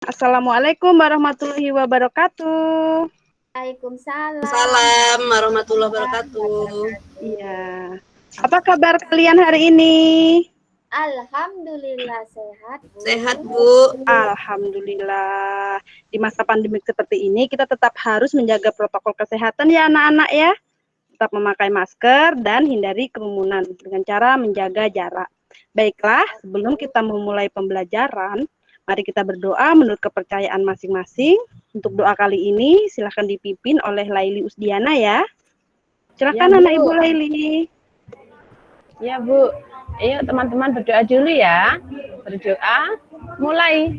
Assalamualaikum warahmatullahi wabarakatuh. Waalaikumsalam. Salam warahmatullahi wabarakatuh. Iya. Apa kabar kalian hari ini? Alhamdulillah sehat, Bu. Sehat, Bu. Alhamdulillah. Di masa pandemi seperti ini kita tetap harus menjaga protokol kesehatan ya anak-anak ya. Tetap memakai masker dan hindari kerumunan dengan cara menjaga jarak. Baiklah, sebelum kita memulai pembelajaran, mari kita berdoa menurut kepercayaan masing-masing. Untuk doa kali ini silahkan dipimpin oleh Laili Usdiana ya. Silakan Ya, anak Ibu Laili. Ya Bu, ayo teman-teman berdoa dulu ya. Berdoa, mulai.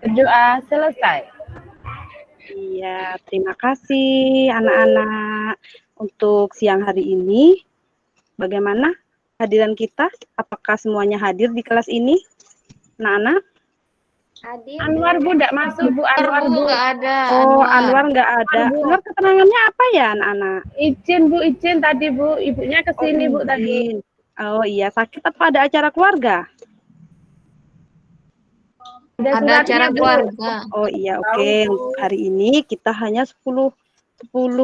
Berdoa selesai. Iya, terima kasih anak-anak. Untuk siang hari ini, bagaimana hadiran kita? Apakah semuanya hadir di kelas ini? Anak-anak? Hadir. Anwar Bu tidak masuk Bu, Anwar Bu. Nggak ada. Oh, Anwar nggak ada. Anwar keterangannya apa ya anak-anak? Izin Bu, izin tadi Bu, ibunya kesini Bu tadi. Oh iya, sakit atau ada acara keluarga? Ada acara Bu. keluarga. Oh iya, oke. Untuk hari ini kita hanya 10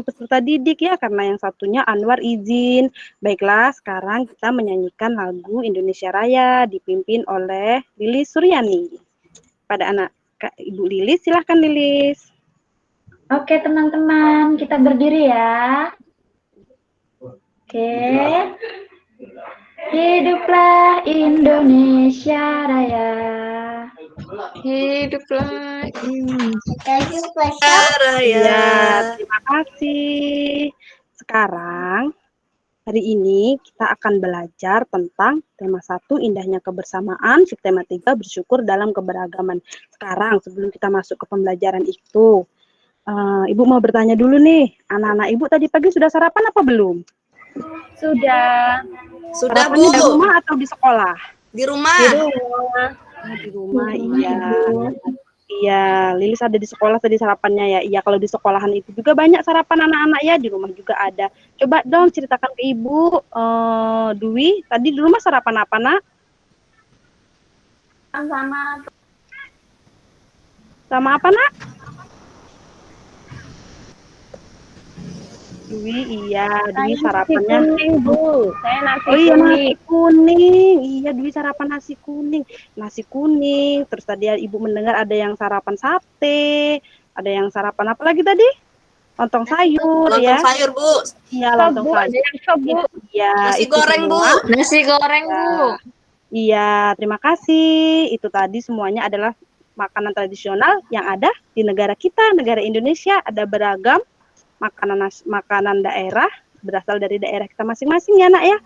peserta didik ya, karena yang satunya Anwar izin. Baiklah, sekarang kita menyanyikan lagu Indonesia Raya dipimpin oleh Lilis Suryani. Pada anak Ibu Lilis, silahkan Lilis. Oke teman-teman, kita berdiri ya. Oke. Hiduplah Indonesia Raya. Hiduplah Ya, terima kasih. Sekarang, hari ini kita akan belajar tentang tema 1, indahnya kebersamaan, subtema 3, bersyukur dalam keberagaman. Sekarang, sebelum kita masuk ke pembelajaran itu, Ibu mau bertanya dulu nih, anak-anak Ibu tadi pagi sudah sarapan apa belum? Sudah. Sudah, Sarapannya Bu. di rumah atau di sekolah? Di rumah. Di rumah, iya. Iya, Lilis ada di sekolah tadi sarapannya ya. Iya, kalau di sekolahan itu juga banyak sarapan anak-anak ya, di rumah juga ada. Coba dong ceritakan ke Ibu, Dwi, tadi di rumah sarapan apa, Nak? Sama apa, Nak? Dwi, iya, Dwi sarapannya. Nasi kuning Bu, saya nasi Oh iya, kuning. nasi kuning. Iya, Dwi sarapan nasi kuning. Nasi kuning. Terus tadi Ibu mendengar ada yang sarapan sate, ada yang sarapan apa lagi tadi? Lontong sayur Lontong ya. sayur, Bu. Iya, Sop lontong Bu, sayur. ada yang sop Bu. Iya, Nasi itu goreng, Bu. semua. nasi goreng, Bu. Iya, terima kasih. Itu tadi semuanya adalah makanan tradisional yang ada di negara kita, negara Indonesia. Ada beragam makanan daerah berasal dari daerah kita masing-masing ya, Nak ya.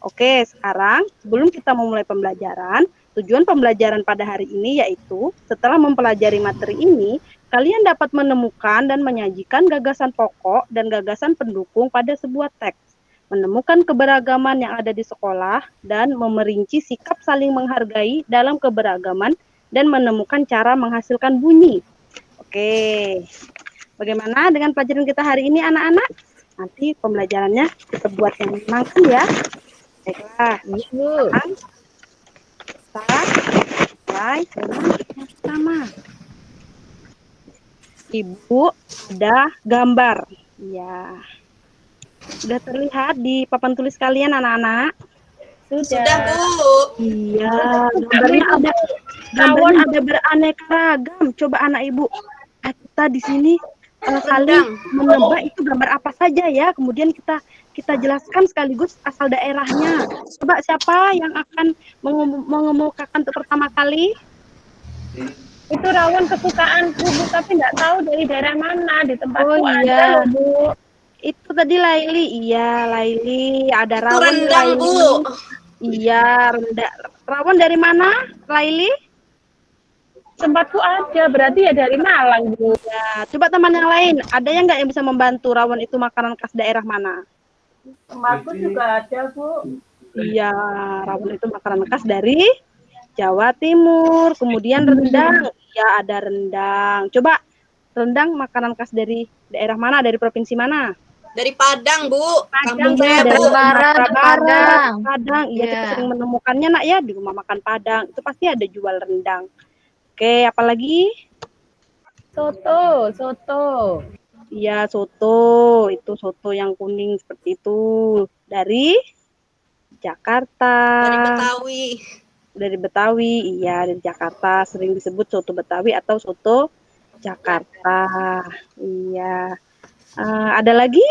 Oke, sekarang sebelum kita memulai pembelajaran, tujuan pembelajaran pada hari ini yaitu setelah mempelajari materi ini, kalian dapat menemukan dan menyajikan gagasan pokok dan gagasan pendukung pada sebuah teks, menemukan keberagaman yang ada di sekolah, dan memerinci sikap saling menghargai dalam keberagaman, dan menemukan cara menghasilkan bunyi. Oke, bagaimana dengan pelajaran kita hari ini anak-anak? Nanti pembelajarannya kita buat yang menyenangkan ya. Baiklah, sekarang kita mulai dengan yang pertama. Ibu ada gambar. Ya. Sudah terlihat di papan tulis kalian anak-anak? Sudah, Bu. Iya, gambarnya ada beraneka ragam. Coba anak Ibu, kita di sini saling menebak itu gambar apa saja ya. Kemudian kita jelaskan sekaligus asal daerahnya. Coba siapa yang akan mengemukakan untuk pertama kali? Itu rawon kesukaanku Bu, tapi nggak tahu dari daerah mana, di tempatku Oh, ada iya. loh Bu. Itu tadi Laili. Iya, Laili. Ada Itu rawon rendang, Laili. Bu. Iya, rawon dari mana, Laili? Tempatku ada, berarti ya dari Malang Bu. Ya, coba teman yang lain, ada yang nggak yang bisa membantu rawon itu makanan khas daerah mana? Tempatku juga ada Bu. Iya, rawon itu makanan khas dari Jawa Timur. Kemudian rendang, ya ada rendang. Coba rendang makanan khas dari daerah mana? Dari provinsi mana? Dari Padang, Bu. Kampung Ya, saya, dari Bu. Sumatera Padang. Padang. Iya, kita Iya. sering menemukannya nak ya di rumah makan Padang. Itu pasti ada jual rendang. Oke, apalagi? Soto. Iya, soto. Itu soto yang kuning seperti itu. Dari Jakarta. Dari Betawi. Dari Betawi, iya dari Jakarta. Sering disebut soto Betawi atau soto Jakarta. Iya. Ada lagi?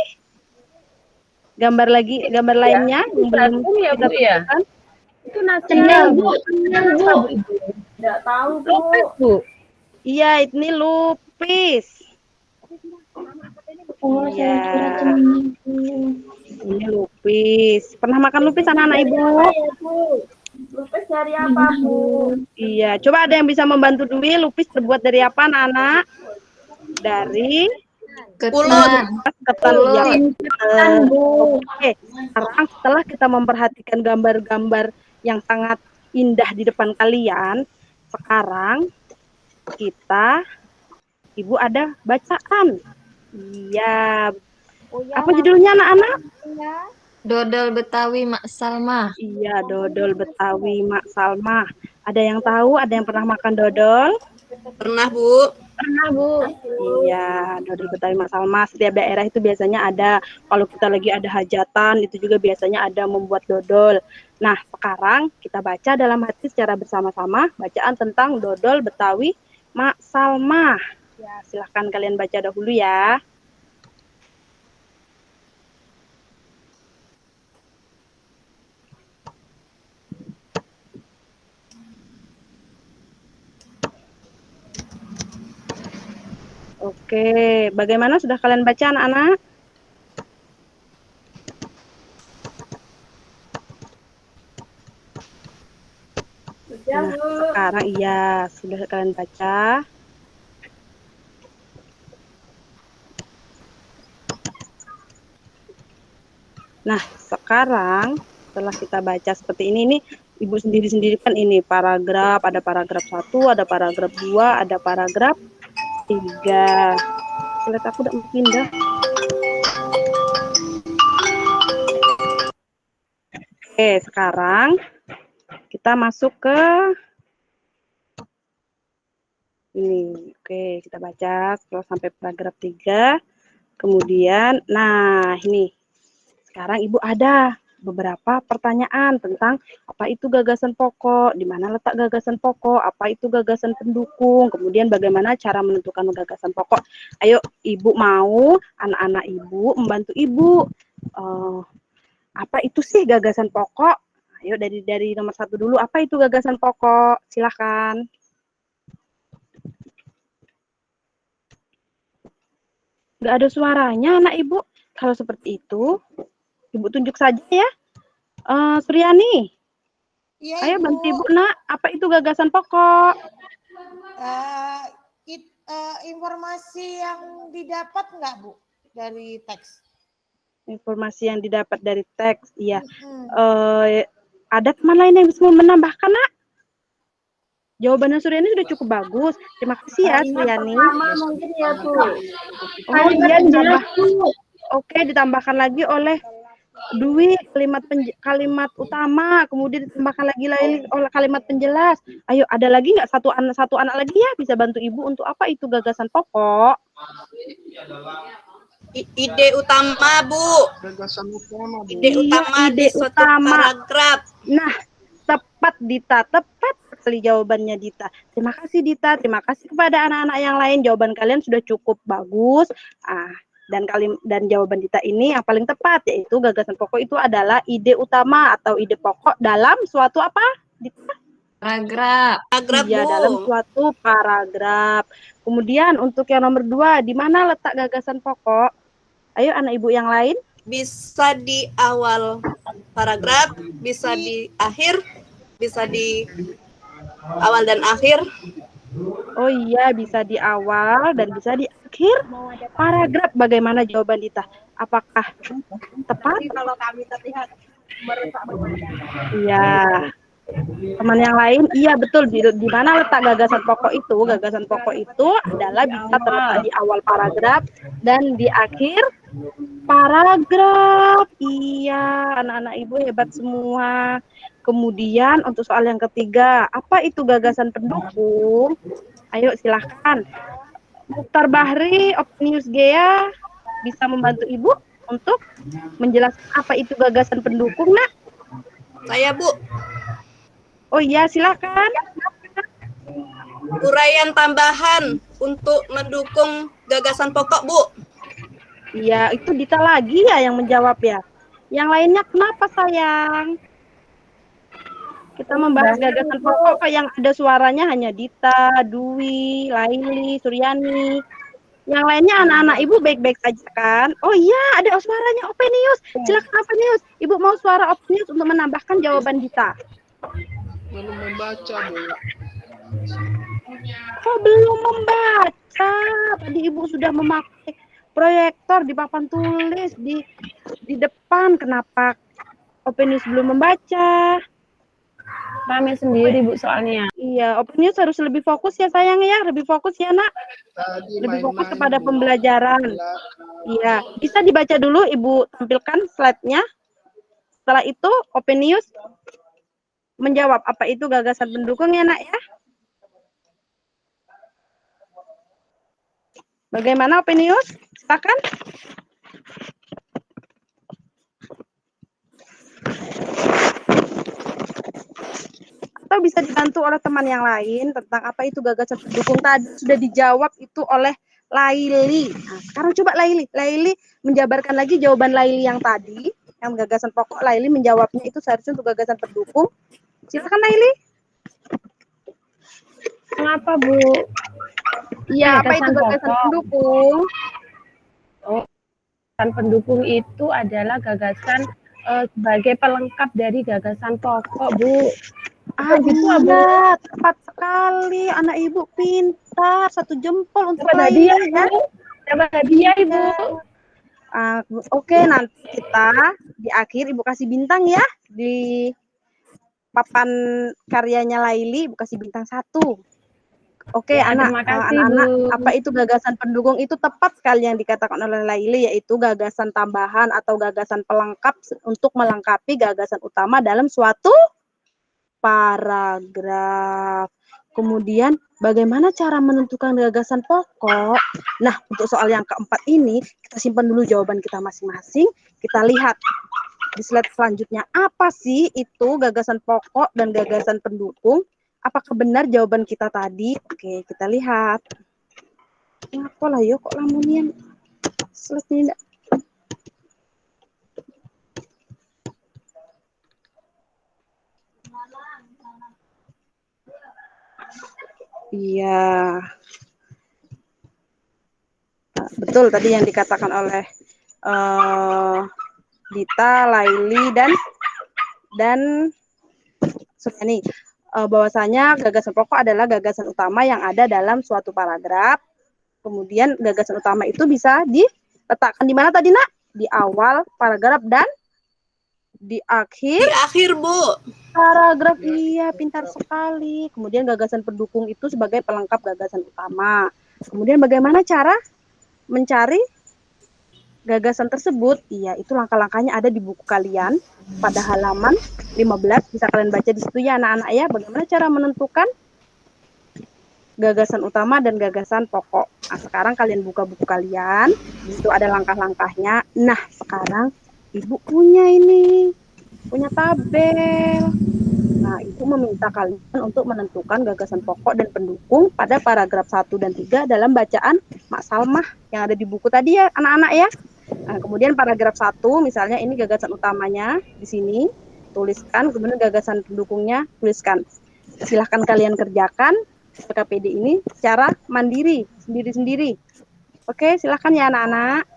Gambar lainnya yang belum ya, kita Bu, ya? tentukan? Itu nasional, Bu. Apa, Bu, itu? Nggak tahu, Bu. Lupis, Bu. Iya, ini lupis. Oh, Iya. saya kira temenku. Ini lupis. Pernah makan lupis anak-anak Ibu? Ya, Bu. Lupis dari apa, Bu? Iya. Coba ada yang bisa membantu Dwi, lupis terbuat dari apa anak-anak? Dari Pulut. ketan. Ya, Ketan, Bu. Oke, sekarang setelah kita memperhatikan gambar-gambar yang sangat indah di depan kalian, sekarang Ibu ada bacaan. Iya. Oh, ya, Apa judulnya anak-anak? ya. Dodol Betawi Mak Salma. Iya, dodol Betawi Mak Salma. Ada yang tahu? Ada yang pernah makan dodol? Pernah, Bu. Pernah, Bu. Iya, dodol Betawi Mak Salma. Setiap daerah itu biasanya ada. Kalau kita lagi ada hajatan, itu juga biasanya ada membuat dodol. Nah, sekarang kita baca dalam hati secara bersama-sama bacaan tentang dodol Betawi Mak Salma. Ya, silahkan kalian baca dahulu ya. Oke, bagaimana sudah kalian baca anak-anak? Nah, sekarang iya, sudah kalian baca. Nah, sekarang setelah kita baca seperti ini Ibu sendiri-sendiri kan ini paragraf, ada paragraf 1, ada paragraf 2, ada paragraf 3. Lihat aku udah pindah. Oke, sekarang kita masuk ke ini. Oke, kita baca setelah sampai paragraf 3. Kemudian, nah ini. Sekarang Ibu ada beberapa pertanyaan tentang apa itu gagasan pokok, di mana letak gagasan pokok, apa itu gagasan pendukung, kemudian bagaimana cara menentukan gagasan pokok. Ayo, Ibu mau anak-anak Ibu membantu Ibu. Apa itu sih gagasan pokok? Ayo dari nomor 1 dulu, apa itu gagasan pokok? Silahkan. Nggak ada suaranya anak Ibu. Kalau seperti itu, Ibu tunjuk saja ya. Suryani. Iya, Ayo Ibu. bantu Ibu, Nak. Apa itu gagasan pokok? Informasi yang didapat nggak, Bu, dari teks? Informasi yang didapat dari teks, iya. Ada teman lain yang bisa menambahkan, Nak? Jawabannya Suryani sudah cukup bagus. Terima kasih ya, Suryani. Mungkin ya, Bu. Oh iya, oke, ditambahkan lagi oleh Dwi kalimat utama, kemudian ditambahkan lagi oleh kalimat penjelas. Ayo, ada lagi nggak satu anak lagi ya bisa bantu Ibu untuk apa itu gagasan pokok? Ide utama, Bu. Gagasan utama, Bu. Ide utama di ide suatu utama. paragraf. Nah, tepat Dita, tepat sekali jawabannya Dita. Terima kasih Dita, terima kasih kepada anak-anak yang lain. Jawaban kalian sudah cukup bagus. Dan jawaban Dita ini yang paling tepat, yaitu gagasan pokok itu adalah ide utama atau ide pokok dalam suatu apa? Dita? Paragraf. Paragraf, Iya, Bu. dalam suatu paragraf. Kemudian untuk yang nomor 2, di mana letak gagasan pokok? Ayo anak Ibu yang lain. Bisa di awal paragraf, bisa di akhir, bisa di awal dan akhir. Oh iya, bisa di awal dan bisa di akhir paragraf. Bagaimana jawaban Dita? Apakah tepat? Kalau kami terlihat merusak berbeda. Iya. Teman yang lain, iya betul. Di mana letak gagasan pokok itu? Gagasan pokok itu adalah bisa terletak di awal paragraf dan di akhir paragraf. Iya, anak-anak Ibu hebat semua. Kemudian untuk soal yang ketiga, apa itu gagasan pendukung? Ayo silahkan. Mukhtar Bahri, Opinius Gea bisa membantu Ibu untuk menjelaskan apa itu gagasan pendukung, Nak? Saya, Bu. Oh iya, silakan. Uraian tambahan untuk mendukung gagasan pokok, Bu. Iya, itu Dita lagi ya yang menjawab ya. Yang lainnya kenapa, sayang? Kita membahas gagasan pokok kok yang ada suaranya hanya Dita, Dwi, Laili, Suryani. Yang lainnya anak-anak Ibu baik-baik saja kan? Oh iya, ada suaranya Openius. Silakan Openius. Ibu mau suara Openius untuk menambahkan jawaban Dita. Belum membaca, Bu. Oh, belum membaca. Tadi Ibu sudah memakai proyektor di papan tulis di depan. Kenapa Openius belum membaca? Rame sendiri Bu soalnya. Iya, Openius harus lebih fokus ya sayang ya, lebih fokus ya Nak. Tadi Lebih fokus main-main, kepada Bu. pembelajaran. Iya, bisa dibaca dulu Ibu tampilkan slide-nya. Setelah itu Openius menjawab apa itu gagasan pendukung ya Nak ya. Bagaimana Openius? Silakan. Atau bisa dibantu oleh teman yang lain tentang apa itu gagasan pendukung. Tadi sudah dijawab itu oleh Laili. Nah, sekarang coba Laili menjabarkan lagi jawaban Laili yang tadi, yang gagasan pokok. Laili menjawabnya itu seharusnya untuk gagasan pendukung. Silakan Laili. Kenapa Bu? Iya, apa itu Gagasan gagasan pokok. pendukung? Gagasan pendukung itu adalah gagasan sebagai pelengkap dari gagasan pokok, Bu. Ah, gitu, Bu. iya, tepat sekali. Anak Ibu pintar. 1 jempol untuk Dapat Laili hadiah, ya. Bu. Dapat hadiah, Ibu. Oke, nanti kita di akhir Ibu kasih bintang ya di papan karyanya Laili, Ibu kasih bintang 1. Oke, Ya, terima kasih, anak-anak, Bu. apa itu gagasan pendukung? Itu tepat sekali yang dikatakan oleh Laili, yaitu gagasan tambahan atau gagasan pelengkap untuk melengkapi gagasan utama dalam suatu paragraf. Kemudian bagaimana cara menentukan gagasan pokok? Nah, untuk soal yang keempat ini, kita simpan dulu jawaban kita masing-masing. Kita lihat di slide selanjutnya, apa sih itu gagasan pokok dan gagasan pendukung? Apakah benar jawaban kita tadi? Oke, kita lihat. Ngapa lah yo kok lamunian? Slide ini enggak. Iya. Betul tadi yang dikatakan oleh Dita, Laili dan Suryani. Bahwasanya gagasan pokok adalah gagasan utama yang ada dalam suatu paragraf. Kemudian gagasan utama itu bisa diletakkan di mana tadi Nak? Di awal paragraf dan di akhir. Di akhir, Bu. Paragraf, iya, pintar sekali. Kemudian gagasan pendukung itu sebagai pelengkap gagasan utama. Kemudian bagaimana cara mencari gagasan tersebut? Iya, itu langkah-langkahnya ada di buku kalian pada halaman 15. Bisa kalian baca di situ ya anak-anak ya. Bagaimana cara menentukan gagasan utama dan gagasan pokok. Nah, sekarang kalian buka buku kalian. Di situ ada langkah-langkahnya. Nah, sekarang Ibu punya tabel. Nah, Ibu meminta kalian untuk menentukan gagasan pokok dan pendukung pada paragraf 1 dan 3 dalam bacaan Mak Salmah yang ada di buku tadi ya, anak-anak ya. Nah, kemudian paragraf 1 misalnya ini gagasan utamanya di sini, tuliskan, kemudian gagasan pendukungnya tuliskan. Silahkan kalian kerjakan PKPD ini secara mandiri, sendiri-sendiri. Oke, silahkan ya anak-anak.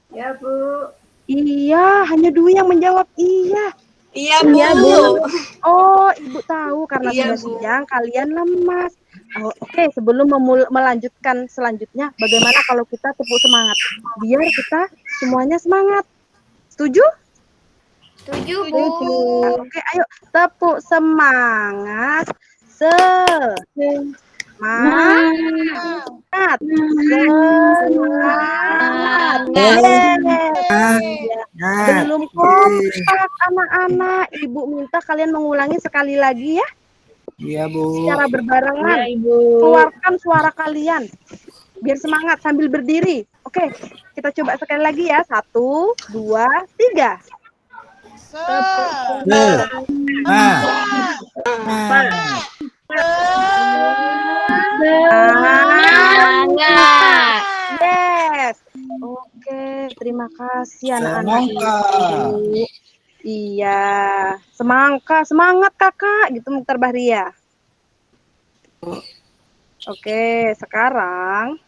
Ya, Bu. Iya, hanya Dwi yang menjawab iya. Iya, Bu. Iya, Bu. Oh, Ibu tahu karena Iya, sudah Bu. siang kalian lemas. Oh, Oke, sebelum melanjutkan selanjutnya, bagaimana kalau kita tepuk semangat? Biar kita semuanya semangat. Setuju? Setuju, Bu. Setuju. Oke, ayo tepuk semangat. Semangat. Semangat. Semangat. Yes. Belum kompak anak-anak. Ibu minta kalian mengulangi sekali lagi ya. Iya, Bu. Secara berbarengan. Iya, Ibu. Keluarkan suara kalian. Biar semangat sambil berdiri. Oke, kita coba sekali lagi ya. 1, 2, 3. Semangat. Yes. Oke, terima kasih anak-anak. Ibu. Iya, semangat kakak gitu Mukhtar Bahria. Oke, sekarang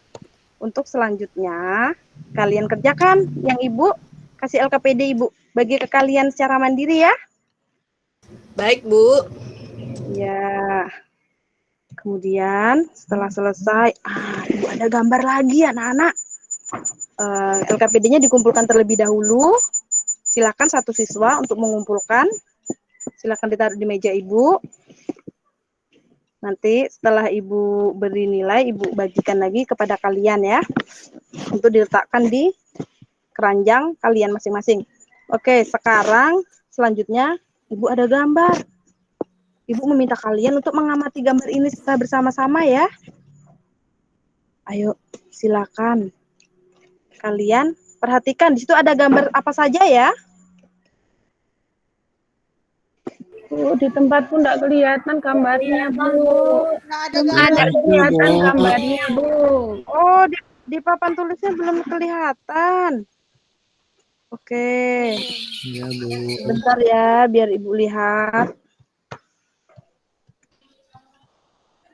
untuk selanjutnya kalian kerjakan yang ibu kasih LKPD ibu bagi ke kalian secara mandiri ya. Baik, Bu. Ya. Kemudian setelah selesai, ibu ada gambar lagi anak-anak. LKPD-nya dikumpulkan terlebih dahulu. Silakan satu siswa untuk mengumpulkan. Silakan ditaruh di meja ibu. Nanti setelah ibu beri nilai, ibu bagikan lagi kepada kalian ya. Untuk diletakkan di keranjang kalian masing-masing. Oke, sekarang selanjutnya ibu ada gambar. Ibu meminta kalian untuk mengamati gambar ini secara bersama-sama ya. Ayo, silakan. Kalian perhatikan, di situ ada gambar apa saja ya? Bu, di tempatku enggak kelihatan gambarnya, Bu. Nggak ada Ada gambar. kelihatan gambarnya, Bu. Oh, di papan tulisnya belum kelihatan. Oke. Iya, Bu. Bentar ya, biar ibu lihat.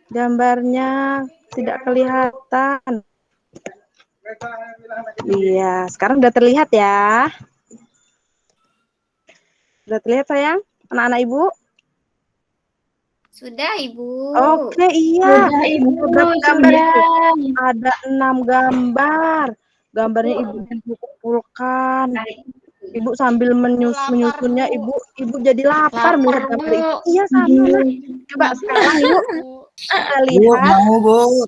Gambarnya tidak kelihatan. Iya, sekarang udah terlihat ya. Udah terlihat sayang, anak-anak ibu? Sudah, Ibu. Oke, iya. Sudah, Ibu. Berapa gambar Sudah. itu? Ada 6 gambar. Gambarnya ibu kumpulkan. Ibu sambil menyusunnya, Bu. ibu jadi lapar melihat gambar itu. Iya, sama. Coba sekarang yuk kita Bu, lihat. mau, Bu.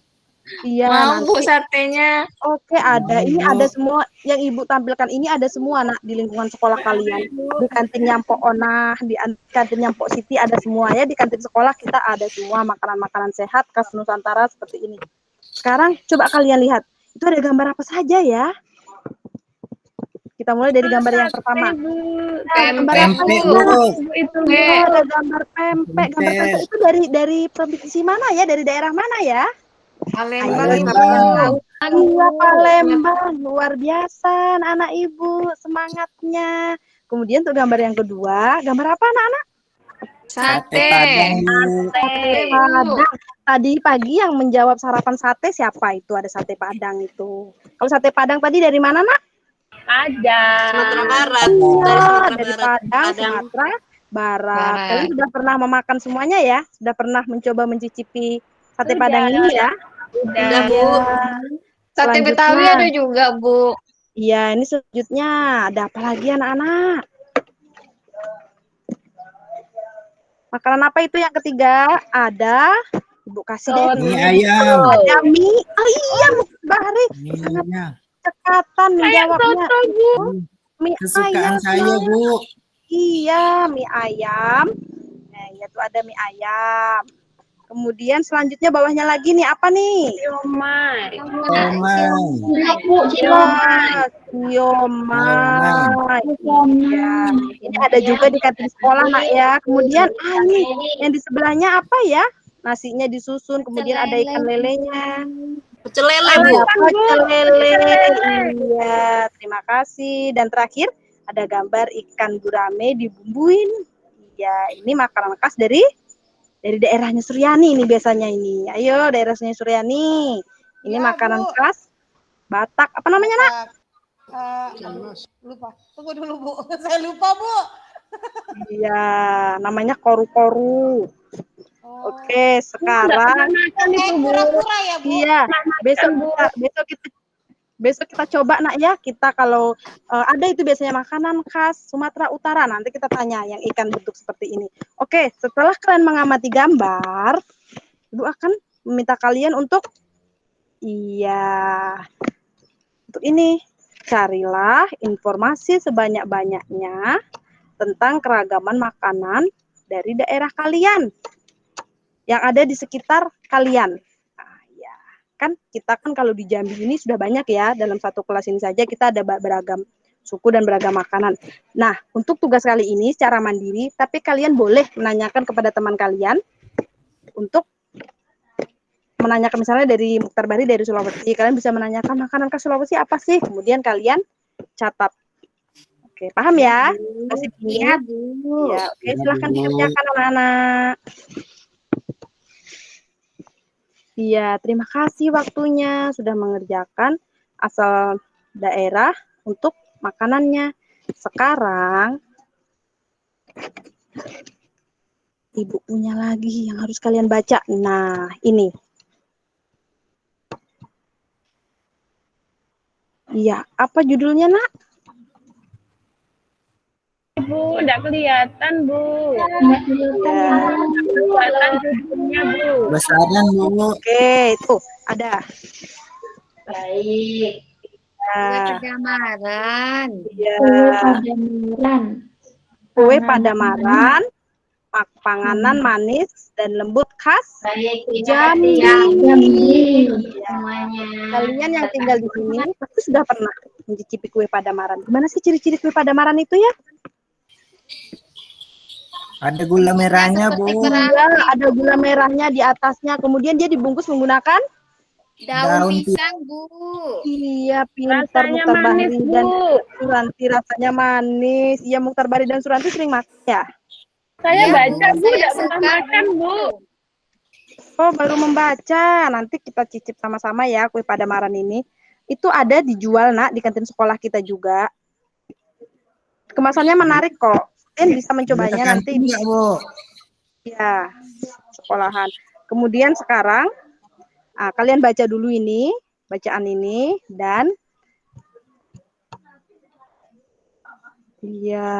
Iya, Mau, Bu, nanti. satenya. Oke, ada. Ini ada semua yang ibu tampilkan ini ada semua nak di lingkungan sekolah kalian. Di kantinnya Mpok Ona, di kantinnya Mpok Siti ada semua ya. Di kantin sekolah kita ada semua makanan-makanan sehat khas Nusantara seperti ini. Sekarang coba kalian lihat. Itu ada gambar apa saja ya? Kita mulai dari gambar yang pertama. Gambar apa Pempek, ya? Bu. Itu, Bu. Oh, ada gambar pempek. Gambar pempek itu dari provinsi mana ya? Dari daerah mana ya? Palembang, Ibu. Palembang. Iya, Palembang. Luar biasa anak ibu semangatnya. Kemudian untuk gambar yang kedua, gambar apa anak-anak? Sate Padang, Bu. Sate Padang. Tadi pagi yang menjawab sarapan sate siapa itu? Ada sate Padang itu. Kalau sate Padang tadi dari mana nak? Ada. Sumatera Barat. Dari Padang, Sumatera Barat. Kalian sudah pernah memakan semuanya ya? Sudah pernah mencoba mencicipi sate Sudah. Padang ini ya? Udah, Bu. Sate Selanjutnya. Betawi ada juga, Bu. Iya, ini selanjutnya ada apa lagi anak-anak? Makanan apa itu yang ketiga? Ada, Ibu kasih deh. Mie ayam. Ada mie. Oh iya, Bahri. Mienya. Cekatan menjawabnya. Mie Kesukaan ayam. saya, Bu. Iya, mie ayam. Nah, ya tuh ada mie ayam. Kemudian selanjutnya bawahnya lagi nih apa nih? Siomay. Siomay. Iya. Ini ada juga di kantin sekolah nak ya. Kemudian ini yang di sebelahnya apa ya? Nasinya disusun, kemudian ada ikan lelenya. Pecel lele, Bu. Pecel lele. Iya, terima kasih. Dan terakhir ada gambar ikan gurame dibumbuin. Ya, ini makanan khas dari daerahnya Suryani ini biasanya ini. Ayo, daerahnya Suryani. Ini Ya, makanan Bu. khas Batak. Apa namanya, Nak? Lupa. Tunggu dulu, Bu. Saya lupa, Bu. Iya, namanya koru-koru. Oh. Oke, sekarang Pura-pura ya, Bu. iya, besok kita coba nak ya. Kita kalau ada itu biasanya makanan khas Sumatera Utara. Nanti kita tanya yang ikan bentuk seperti ini. Oke, setelah kalian mengamati gambar, Ibu akan meminta kalian untuk untuk ini carilah informasi sebanyak-banyaknya tentang keragaman makanan dari daerah kalian yang ada di sekitar kalian. Nah, ya, kan kita kan kalau di Jambi ini sudah banyak ya, dalam satu kelas ini saja kita ada beragam suku dan beragam makanan. Nah, untuk tugas kali ini secara mandiri, tapi kalian boleh menanyakan kepada teman kalian untuk menanyakan misalnya dari Mukhtar Bari dari Sulawesi, kalian bisa menanyakan makanan khas Sulawesi apa sih? Kemudian kalian catat. Oke, paham ya? Kasih Iya, Bu. Ya, oke, silahkan dikerjakan anak-anak. Iya, terima kasih waktunya sudah mengerjakan asal daerah untuk makanannya. Sekarang Ibu punya lagi yang harus kalian baca. Nah, ini. Iya, apa judulnya, Nak? Bu, enggak kelihatan, Bu. Nggak kelihatan. Kelihatan judulnya, Bu. Besaran, Bu. Oke, itu ada. Baik. Ya, Kedamaran. iya. Kue Kue Padamaran. Padamaran, panganan manis dan lembut khas Baik, terima Jambi. kasih Jambi. semuanya. Kalian yang tinggal di sini pasti sudah pernah mencicipi kue Padamaran. Gimana sih ciri-ciri kue Padamaran itu ya? Ada gula merahnya, Bu. Ya, ada gula merahnya di atasnya. Kemudian dia dibungkus menggunakan Daun pisang, Bu. iya, pintar Rasanya Mukhtar manis, Bahri dan Bu. Suranti, rasanya manis. Iya, Mukhtar Bahri dan Suranti sering makan ya? Saya Iya, baca, Bu. Bu, Saya enggak pernah suka, makan, Bu. Oh, baru membaca. Nanti kita cicip sama-sama ya kue Padamaran ini. Itu ada dijual, Nak, di kantin sekolah kita juga. Kemasannya menarik kok. Kalian bisa mencobanya Ada nanti kantin nggak, Bu? ya sekolahan. Kemudian sekarang kalian baca dulu ini, bacaan ini dan iya.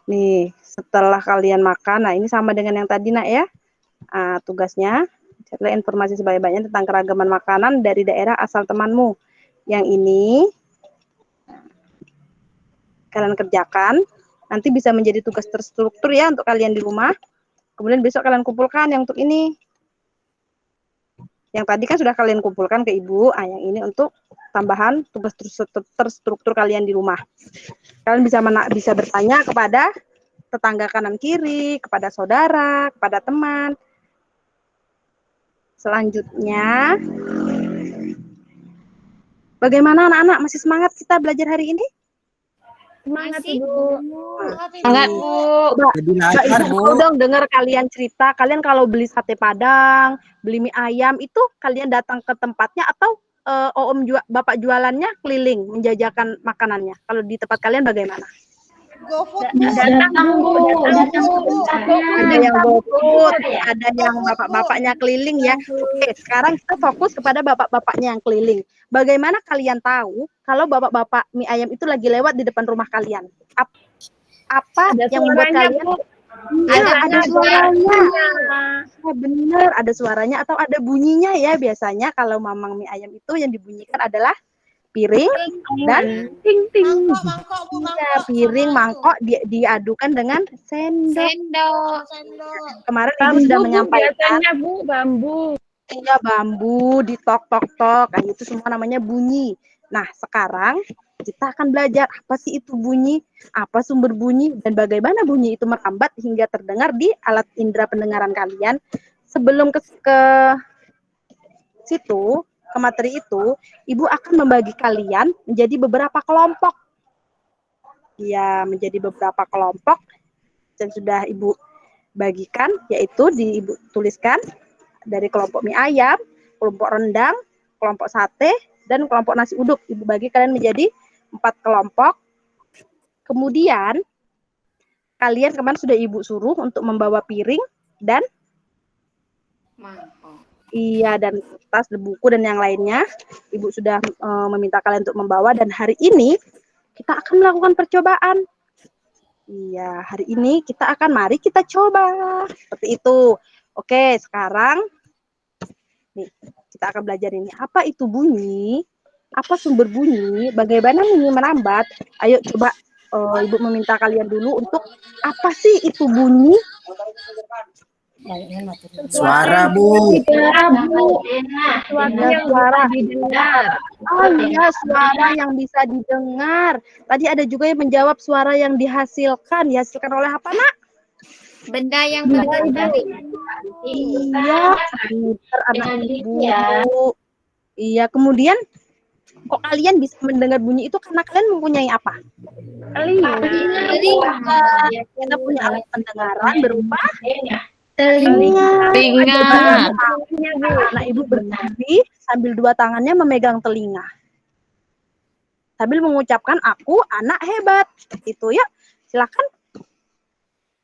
Nih, setelah kalian makan, nah ini sama dengan yang tadi, Nak ya. Tugasnya carilah informasi sebanyak-banyaknya tentang keragaman makanan dari daerah asal temanmu. Yang ini kalian kerjakan, nanti bisa menjadi tugas terstruktur ya untuk kalian di rumah. Kemudian besok kalian kumpulkan yang untuk ini. Yang tadi kan sudah kalian kumpulkan ke Ibu, yang ini untuk tambahan tugas terstruktur kalian di rumah. Kalian bisa bertanya kepada tetangga kanan kiri, kepada saudara, kepada teman. Selanjutnya, bagaimana anak-anak, masih semangat kita belajar hari ini? Semangat, Masih, Bu. Semangat, Bu. Coba Jadi lapar, Bu. mau dong dengar kalian cerita, kalian kalau beli sate Padang, beli mie ayam, itu kalian datang ke tempatnya atau bapak jualannya keliling menjajakan makanannya? Kalau di tempat kalian bagaimana? GoFood, Datang, Bu. Datang, Bu. Ada yang GoFood, ada yang bapak-bapaknya keliling ya. Oke, sekarang kita fokus kepada bapak-bapaknya yang keliling. Bagaimana kalian tahu kalau bapak-bapak mie ayam itu lagi lewat di depan rumah kalian? Apa Ada yang membuat suaranya, kalian? Bu. Iya, ada suaranya. Nah, Bener, ada suaranya atau ada bunyinya ya. Biasanya kalau mamang mie ayam itu yang dibunyikan adalah piring dan ting ting. mangkok, Bu, ya, piring, mangkok diadukan dengan sendok. Sendok. sendok. Kemarin Ibu Bambu, sudah Bu, menyampaikan biasanya, Bu, bambu. ya bambu, ditok-tok-tok, itu semua namanya bunyi. Nah, sekarang kita akan belajar apa sih itu bunyi, apa sumber bunyi, dan bagaimana bunyi itu merambat hingga terdengar di alat indera pendengaran kalian. Sebelum ke situ, ke materi itu, Ibu akan membagi kalian menjadi beberapa kelompok. Ya, menjadi beberapa kelompok yang sudah Ibu bagikan, yaitu Ibu tuliskan dari kelompok mie ayam, kelompok rendang, kelompok sate, dan kelompok nasi uduk. Ibu bagi kalian menjadi 4 kelompok. Kemudian, kalian kemarin sudah Ibu suruh untuk membawa piring dan Mangkok. iya, dan tas, buku, dan yang lainnya. Ibu sudah meminta kalian untuk membawa, dan hari ini kita akan melakukan percobaan. Iya, hari ini mari kita coba. Seperti itu. Oke, sekarang nih, kita akan belajar ini. Apa itu bunyi? apa sumber bunyi, bagaimana bunyi merambat. Ayo coba Ibu meminta kalian dulu untuk apa sih itu bunyi? Suara, Bu. Suara. Oh iya, suara yang bisa didengar. Tadi ada juga yang menjawab suara yang dihasilkan. Dihasilkan oleh apa, Nak? Benda yang bergerak. Iya, pintar anak Ibu. Iya, kemudian kok kalian bisa mendengar bunyi itu karena kalian mempunyai apa? Telinga. Kita punya alat pendengaran berupa Telinga. Nah, Ibu berdiri sambil dua tangannya memegang telinga. Sambil mengucapkan aku anak hebat. Itu ya. Silakan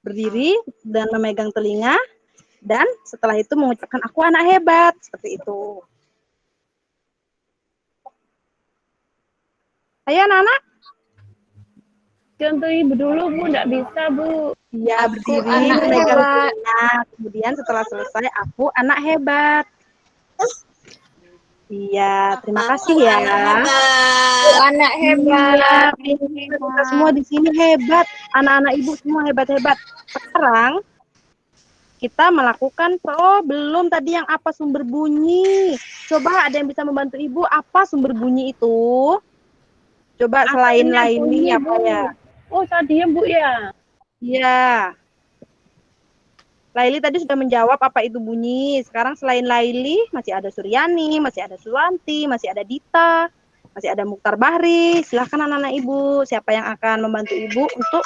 berdiri dan memegang telinga dan setelah itu mengucapkan aku anak hebat. Seperti itu. Ayo anak-anak. Contoh Ibu dulu, Bu. Nggak bisa, Bu. Iya, berdiri memegang telinga. Kemudian setelah selesai aku anak hebat. Iya, terima kasih ya. Anak hebat. Kita semua di sini hebat. Anak-anak Ibu semua hebat-hebat. Sekarang kita melakukan belum tadi yang apa sumber bunyi. Coba ada yang bisa membantu Ibu apa sumber bunyi itu? Coba selain Laili apa ya? Oh, tadi ya, Bu ya. Iya. Laili tadi sudah menjawab apa itu bunyi. Sekarang selain Laili masih ada Suryani, masih ada Suwanti, masih ada Dita, masih ada Mukhtar Bahri. Silahkan anak-anak Ibu, siapa yang akan membantu Ibu untuk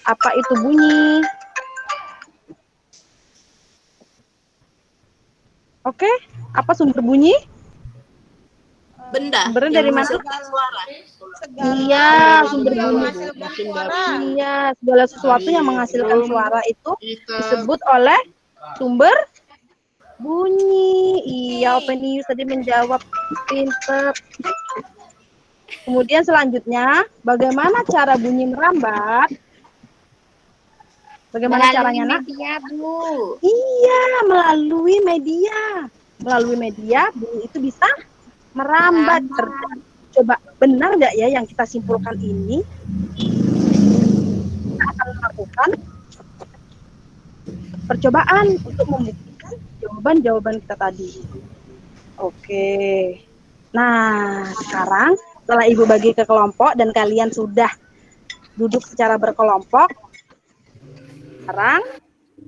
apa itu bunyi? Oke, apa sumber bunyi? Benda Sumbernya dari yang mana? menghasilkan suara. Iya, sumber bunyi. Iya, segala sesuatu yang menghasilkan suara itu disebut oleh sumber bunyi. Iya, Openius tadi menjawab pinter. Kemudian selanjutnya, bagaimana cara bunyi merambat? Bagaimana caranya, Nak? Media, Bu. Iya, melalui media. Melalui media, bunyi itu bisa merambat. Coba benar nggak ya yang kita simpulkan ini? Kita akan melakukan percobaan untuk membuktikan jawaban-jawaban kita tadi. Oke. Nah, sekarang setelah Ibu bagi ke kelompok dan kalian sudah duduk secara berkelompok, sekarang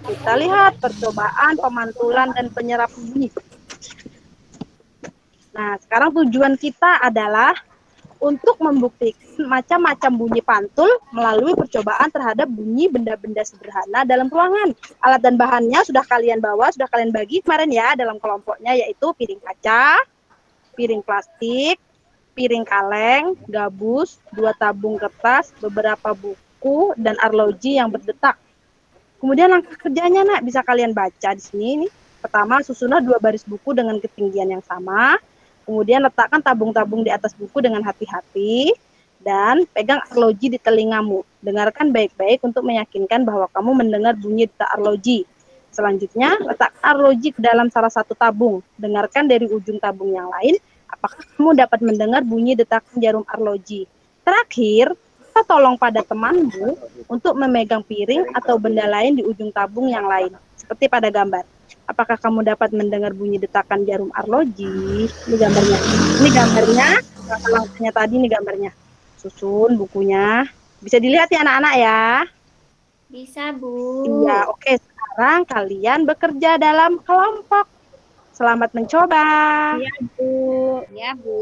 kita lihat percobaan pemantulan dan penyerapan bunyi. Nah, sekarang tujuan kita adalah untuk membuktikan macam-macam bunyi pantul melalui percobaan terhadap bunyi benda-benda sederhana dalam ruangan. Alat dan bahannya sudah kalian bawa, sudah kalian bagi kemarin ya dalam kelompoknya, yaitu piring kaca, piring plastik, piring kaleng, gabus, 2 tabung kertas, beberapa buku, dan arloji yang berdetak. Kemudian langkah kerjanya, Nak, bisa kalian baca di sini. Nih. Pertama, susunlah 2 baris buku dengan ketinggian yang sama. Kemudian letakkan tabung-tabung di atas buku dengan hati-hati dan pegang arloji di telingamu. Dengarkan baik-baik untuk meyakinkan bahwa kamu mendengar bunyi detak arloji. Selanjutnya, letakkan arloji ke dalam salah satu tabung. Dengarkan dari ujung tabung yang lain, apakah kamu dapat mendengar bunyi detakan jarum arloji. Terakhir, kita tolong pada temanmu untuk memegang piring atau benda lain di ujung tabung yang lain, seperti pada gambar. Apakah kamu dapat mendengar bunyi detakan jarum arloji? Ini gambarnya. Ini gambarnya, langkah-langkahnya tadi ini gambarnya. Susun bukunya. Bisa dilihat ya anak-anak ya? Bisa, Bu. Iya, oke. Sekarang kalian bekerja dalam kelompok. Selamat mencoba. Iya, Bu. Ya, Bu.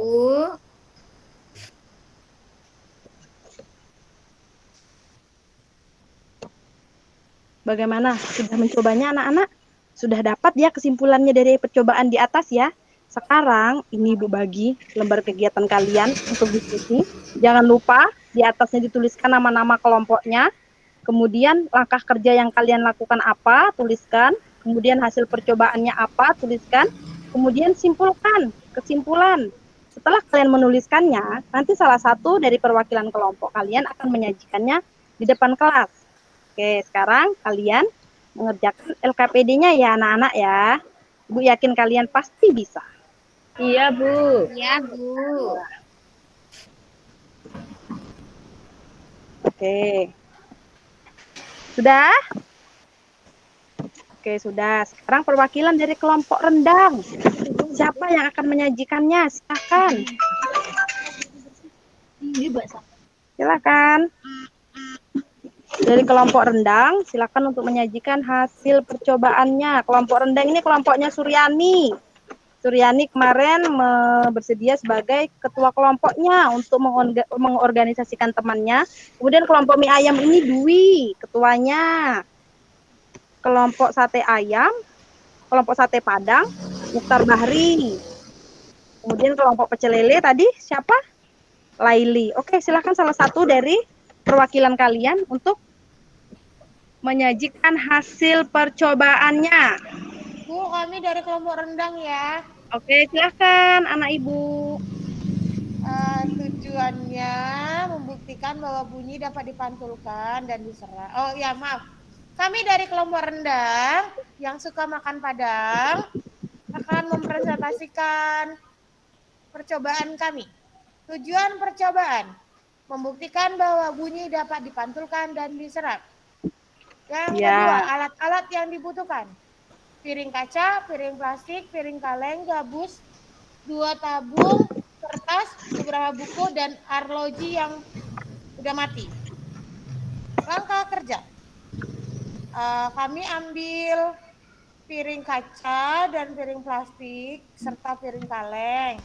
Bagaimana? Sudah mencobanya anak-anak? Sudah dapat ya kesimpulannya dari percobaan di atas ya? Sekarang ini Ibu bagi lembar kegiatan kalian untuk diskusi. Jangan lupa di atasnya dituliskan nama-nama kelompoknya. Kemudian langkah kerja yang kalian lakukan apa, tuliskan. Kemudian hasil percobaannya apa, tuliskan. Kemudian simpulkan kesimpulan. Setelah kalian menuliskannya, nanti salah satu dari perwakilan kelompok kalian akan menyajikannya di depan kelas. Oke, sekarang kalian mengerjakan LKPD-nya ya anak-anak ya. Ibu yakin kalian pasti bisa. Iya, Bu. Iya, Bu. Oke. Sudah? Oke, sudah. Sekarang perwakilan dari kelompok rendang. Siapa yang akan menyajikannya? Silakan. Silakan. Dari kelompok rendang, silakan untuk menyajikan hasil percobaannya. Kelompok rendang ini kelompoknya Suryani. Suryani kemarin bersedia sebagai ketua kelompoknya untuk mengorganisasikan temannya. Kemudian kelompok mie ayam ini Dwi, ketuanya. Kelompok sate ayam, kelompok sate Padang, Mukhtar Bahri. Kemudian kelompok pecel lele tadi siapa? Laili. Oke, silakan salah satu dari perwakilan kalian untuk menyajikan hasil percobaannya. Bu, kami dari kelompok rendang ya. Oke, silakan anak ibu. Tujuannya membuktikan bahwa bunyi dapat dipantulkan dan diserap. Oh ya, maaf. Kami dari kelompok rendang yang suka makan padang akan mempresentasikan percobaan kami. Tujuan percobaan membuktikan bahwa bunyi dapat dipantulkan dan diserap. Yang kedua, alat-alat yang dibutuhkan. Piring kaca, piring plastik, piring kaleng, gabus, 2 tabung, kertas, beberapa buku, dan arloji yang udah mati. Langkah kerja. Kami ambil piring kaca dan piring plastik, serta piring kaleng.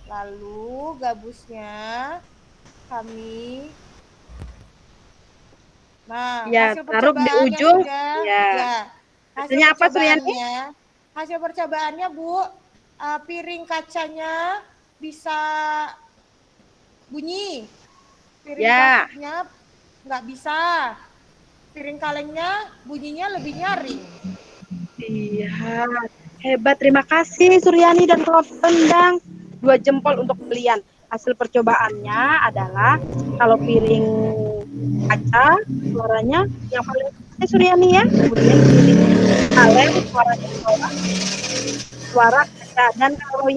Lalu gabusnya kami hasil taruh di percobaannya ujung. sudah. Hasilnya apa, Suryani? Hasil percobaannya, Bu, piring kacanya bisa bunyi. Piring plastiknya nggak bisa. Piring kalengnya bunyinya lebih nyaring. Iya, hebat. Terima kasih Suryani dan kelompok rendang. 2 jempol untuk kalian. Hasil percobaannya adalah kalau piring kaca suaranya yang paling Suryani ya. Kemudian piring kaleng suaranya suara kaca. Dan kalau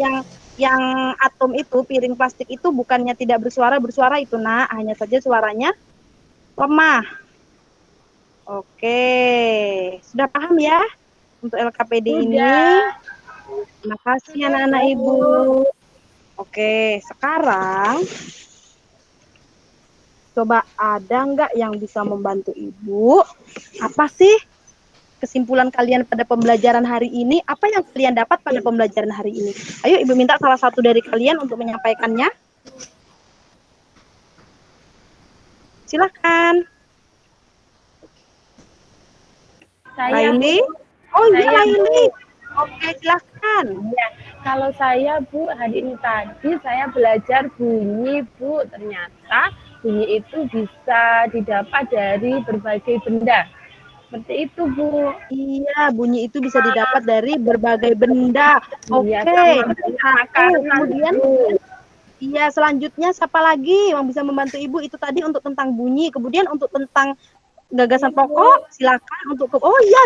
yang atom itu, piring plastik itu bukannya tidak bersuara itu, Nak. Hanya saja suaranya lemah. Oke, sudah paham ya untuk LKPD ini? Terima kasih anak-anak ibu. Oke, sekarang coba ada nggak yang bisa membantu ibu? Apa sih kesimpulan kalian pada pembelajaran hari ini? Apa yang kalian dapat pada pembelajaran hari ini? Ayo ibu minta salah satu dari kalian untuk menyampaikannya. Silakan. Laili? Oh iya, Laili. Oke, silakan. Ya, kalau saya, Bu, hari ini tadi saya belajar bunyi, Bu. Ternyata bunyi itu bisa didapat dari berbagai benda. Seperti itu, Bu. Iya, bunyi itu bisa didapat dari berbagai benda. Oke. Kemudian, iya, selanjutnya siapa lagi yang bisa membantu ibu? Itu tadi untuk tentang bunyi. Kemudian untuk tentang gagasan pokok, silakan untuk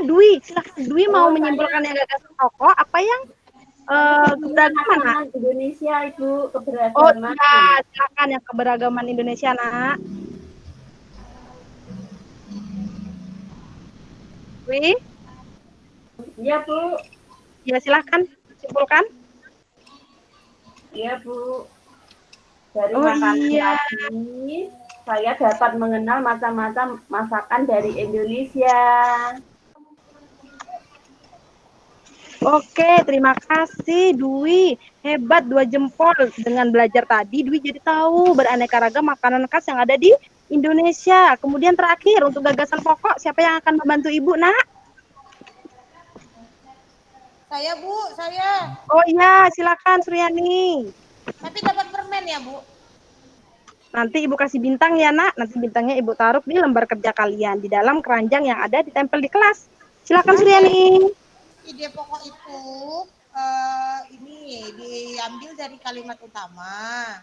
Dwi, silakan Dwi mau menyimpulkan yang gagasan pokok apa yang keberagaman Indonesia, Ibu, keberagaman. Oh iya, silakan yang keberagaman Indonesia, Nak. Dwi? Iya, Bu. Ya, silakan simpulkan. Iya, Bu. Dari makanan tadi saya dapat mengenal macam-macam masakan dari Indonesia. Oke, terima kasih Dwi. Hebat, 2 jempol. Dengan belajar tadi, Dwi jadi tahu beraneka ragam makanan khas yang ada di Indonesia. Kemudian terakhir, untuk gagasan pokok, siapa yang akan membantu Ibu, Nak? Saya, Bu, saya. Oh iya, silakan Suryani. Tapi dapat permen ya, Bu? Nanti Ibu kasih bintang ya, Nak. Nanti bintangnya Ibu taruh di lembar kerja kalian, di dalam keranjang yang ada ditempel di kelas. Silakan Suryani. Ide pokok itu ini diambil dari kalimat utama.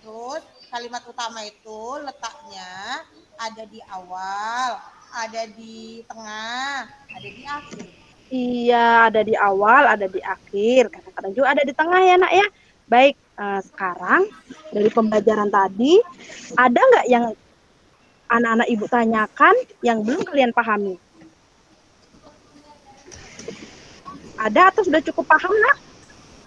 Terus kalimat utama itu letaknya ada di awal, ada di tengah, ada di akhir. Iya, ada di awal, ada di akhir. Kadang-kadang kadang juga ada di tengah ya nak ya. Baik, sekarang dari pembelajaran tadi, ada nggak yang anak-anak ibu tanyakan yang belum kalian pahami? Ada atau sudah cukup paham nak?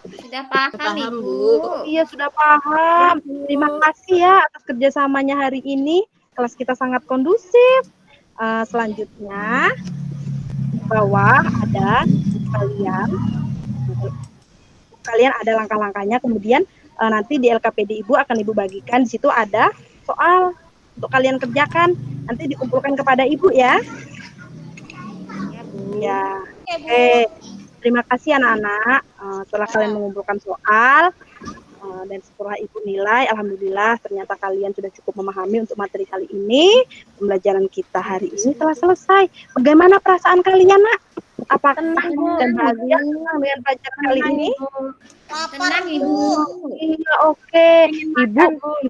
Sudah paham, Ibu. Oh, iya sudah paham. Terima kasih ya atas kerjasamanya hari ini. Kelas kita sangat kondusif. Selanjutnya di bawah ada kalian ada langkah-langkahnya. Kemudian nanti di LKPD Ibu akan Ibu bagikan. Di situ ada soal untuk kalian kerjakan. Nanti dikumpulkan kepada Ibu ya. Ya. Oke. Terima kasih anak-anak. Setelah kalian mengumpulkan soal dan setelah Ibu nilai, alhamdulillah ternyata kalian sudah cukup memahami untuk materi kali ini. Pembelajaran kita hari ini telah selesai. Bagaimana perasaan kalian, nak? Apakah dan bahagia dengan pelajaran kali ini? Tenang, Ibu. Iya, oke.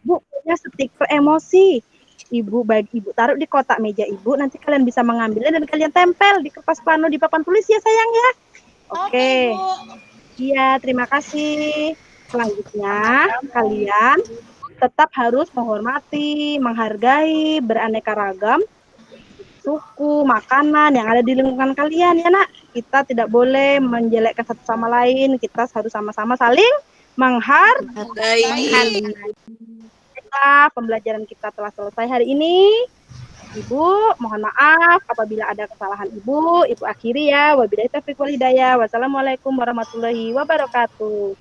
Ibu punya stiker emosi. Ibu taruh di kotak meja Ibu. Nanti kalian bisa mengambilnya dan kalian tempel di kertas plano di papan tulis ya sayang ya. Oke. Iya, terima kasih. Selanjutnya, kalian tetap harus menghormati, menghargai, beraneka ragam suku, makanan yang ada di lingkungan kalian ya nak. Kita tidak boleh menjelekkan satu sama lain. Kita harus sama-sama saling menghargai. Pembelajaran kita telah selesai hari ini. Ibu, mohon maaf apabila ada kesalahan Ibu akhiri ya. Wabillahi taufiq wal hidayah. Wassalamualaikum warahmatullahi wabarakatuh.